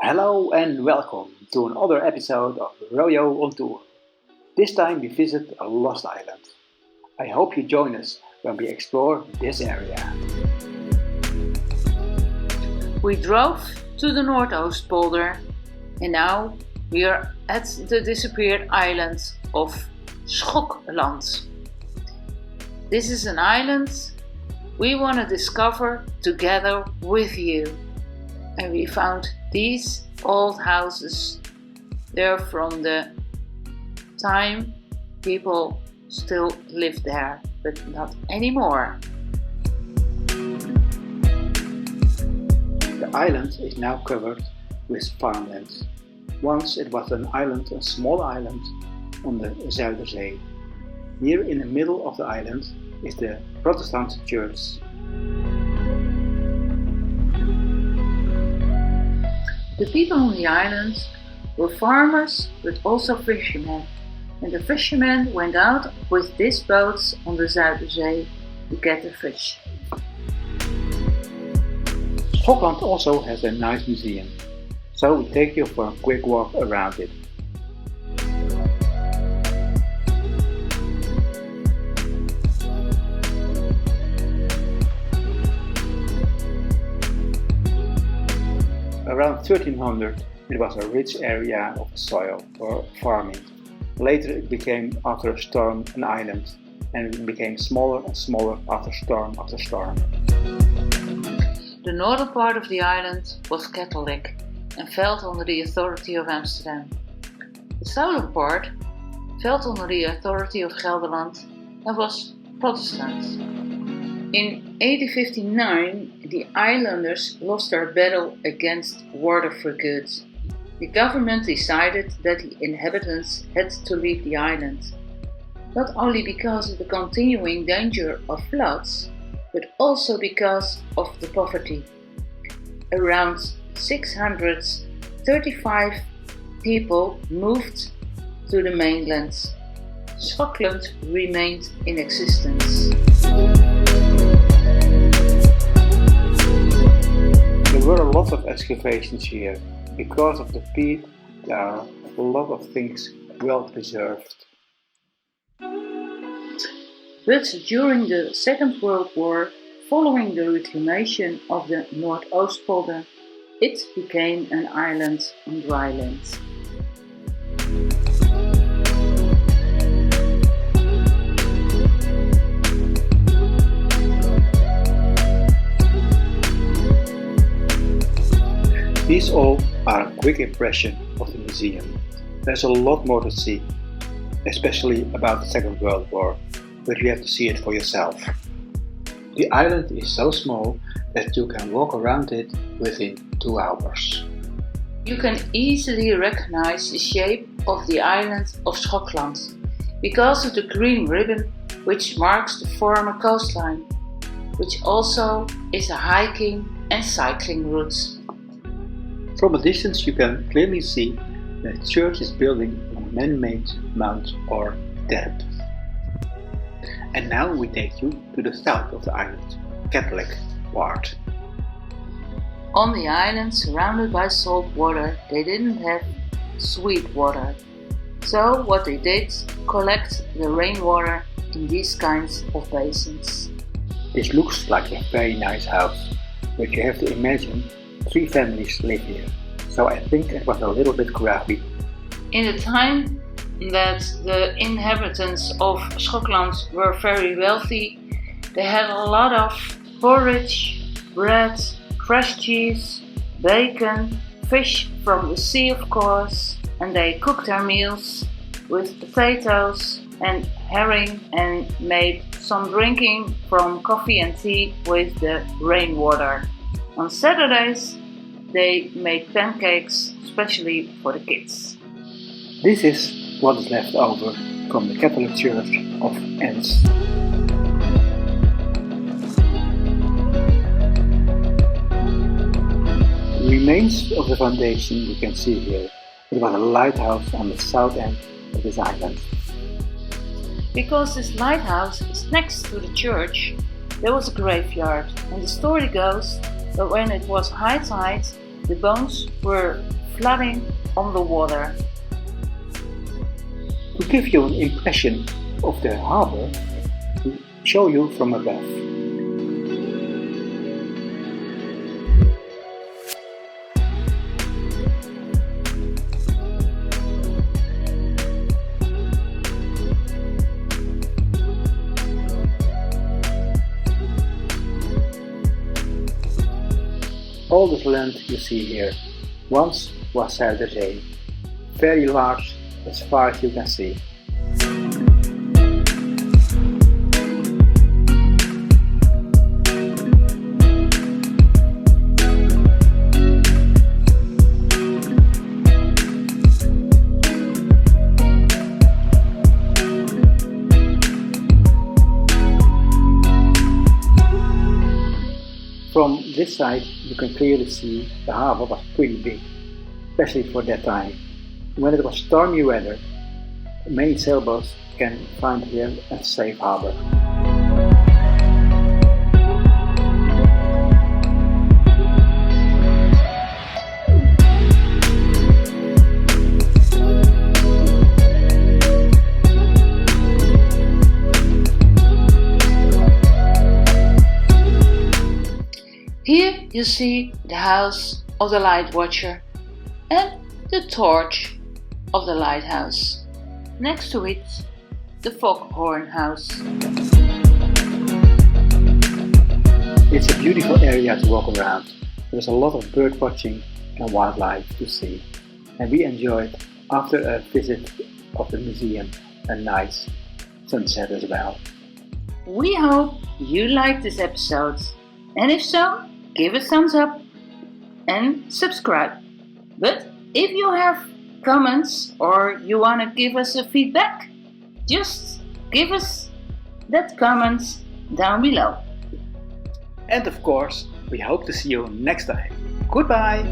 Hello and welcome to another episode of Royo on Tour. This time we visit a lost island. I hope you join us when we explore this area. We drove to the north-oost polder and now we are at the disappeared island of Schokland. This is an island we want to discover together with you. And we found these old houses. They're from the time people still lived there, but not anymore. The island is now covered with farmland. Once it was an island, a small island on the Zuiderzee. Here in the middle of the island is the Protestant church. The people on the island were farmers but also fishermen, and the fishermen went out with these boats on the Zuiderzee to get the fish. Schokland also has a nice museum, so we take you for a quick walk around it. Around 1300 it was a rich area of soil for farming. Later it became, after a storm, an island, and it became smaller and smaller after storm after storm. The northern part of the island was Catholic and fell under the authority of Amsterdam. The southern part fell under the authority of Gelderland and was Protestant. In 1859, the islanders lost their battle against water for good. The government decided that the inhabitants had to leave the island, not only because of the continuing danger of floods, but also because of the poverty. Around 635 people moved to the mainland. Schokland remained in existence. There were a lot of excavations here. Because of the peat, there are a lot of things well preserved. But during the Second World War, following the reclamation of the Noord-oost polder, it became an island on dry land. These all are a quick impression of the museum. There's a lot more to see, especially about the Second World War, but you have to see it for yourself. The island is so small that you can walk around it within 2 hours. You can easily recognize the shape of the island of Schokland because of the green ribbon which marks the former coastline, which also is a hiking and cycling route. From a distance you can clearly see the church is building a man-made mount or dam. And now we take you to the south of the island, Catholic part. On the island, surrounded by salt water, they didn't have sweet water. So what they did, collect the rainwater in these kinds of basins. This looks like a very nice house, but you have to imagine 3 families live here, so I think it was a little bit crowded. In the time that the inhabitants of Schokland were very wealthy, they had a lot of porridge, bread, fresh cheese, bacon, fish from the sea of course, and they cooked their meals with potatoes and herring and made some drinking from coffee and tea with the rainwater. On Saturdays they made pancakes especially for the kids. This is what is left over from the Catholic Church of Ens. The remains of the foundation you can see here. It was a lighthouse on the south end of this island. Because this lighthouse is next to the church, there was a graveyard, and the story goes that when it was high tide, The bones were floating on the water. To give you an impression of the harbor, we show you from above. All this land you see here once was Zuiderzee, very large as far as you can see. From this side you can clearly see the harbor was pretty big, especially for that time. When it was stormy weather, many sailboats can find here a safe harbor. Here you see the house of the light watcher and the torch of the lighthouse. Next to it, the foghorn house. It's a beautiful area to walk around. There's a lot of bird watching and wildlife to see, and we enjoyed, after a visit of the museum, a nice sunset as well. We hope you liked this episode, and if so, give a thumbs up and subscribe. But if you have comments or you want to give us a feedback, just give us that comments down below. And of course, we hope to see you next time. Goodbye!